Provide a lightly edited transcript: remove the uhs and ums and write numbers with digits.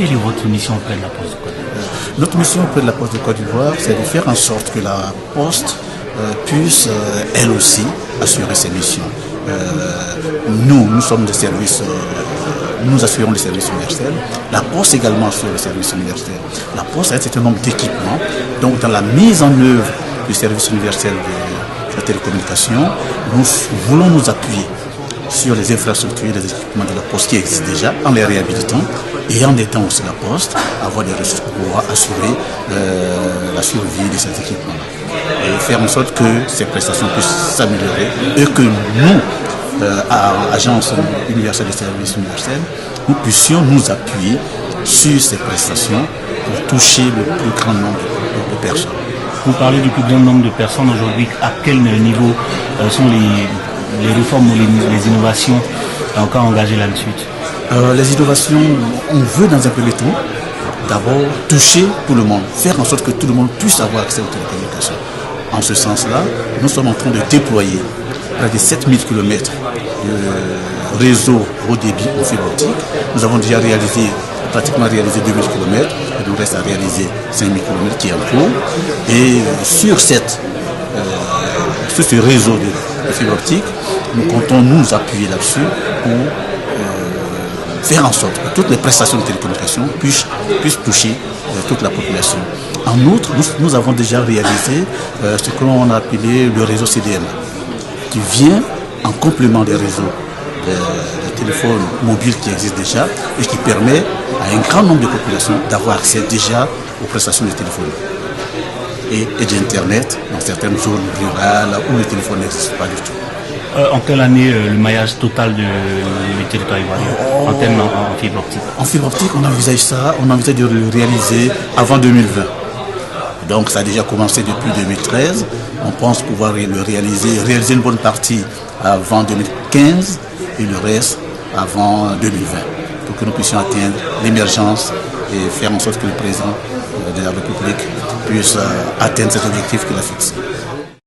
quelle est votre mission auprès de la Poste de Côte d'Ivoire? Notre mission auprès de la Poste de Côte d'Ivoire, c'est de faire en sorte que la Poste puisse, elle aussi, assurer ses missions. Nous sommes des services, nous assurons les services universels. La Poste également assure les services universels. La Poste a un certain nombre d'équipements. Donc, dans la mise en œuvre du service universel de la télécommunication, nous voulons nous appuyer sur les infrastructures et les équipements de la Poste qui existent déjà, en les réhabilitant et en aidant aussi la Poste à avoir des ressources pour pouvoir assurer la survie de ces équipements et faire en sorte que ces prestations puissent s'améliorer et que nous, Agence universelle des services universels, nous puissions nous appuyer sur ces prestations pour toucher le plus grand nombre de personnes. Vous parlez du plus grand nombre de personnes aujourd'hui. À quel niveau sont les réformes ou les innovations encore engagées là-dessus? Les innovations, on veut dans un premier temps d'abord toucher tout le monde, faire en sorte que tout le monde puisse avoir accès aux télécommunications. En ce sens-là, nous sommes en train de déployer près de 7000 km de réseau haut débit en fibre optique. Nous avons déjà pratiquement réalisé 2000 km, il nous reste à réaliser 5000 km qui est en cours. Et sur ce réseau de fibre optique, nous comptons nous appuyer là-dessus pour faire en sorte que toutes les prestations de télécommunication puissent toucher toute la population. En outre, nous avons déjà réalisé ce que l'on a appelé le réseau CDM, qui vient en complément des réseaux de téléphones mobiles qui existent déjà et qui permet à un grand nombre de populations d'avoir accès déjà aux prestations de téléphone et d'Internet dans certaines zones rurales où le téléphone n'existe pas du tout. En quelle année le maillage total du territoire ivoirien en termes en fibre optique? En fibre optique, on envisage de le réaliser avant 2020. Donc ça a déjà commencé depuis 2013. On pense pouvoir le réaliser une bonne partie avant 2015 et le reste avant 2020 pour que nous puissions atteindre l'émergence et faire en sorte que le président de la République puisse atteindre cet objectif qu'il a fixé.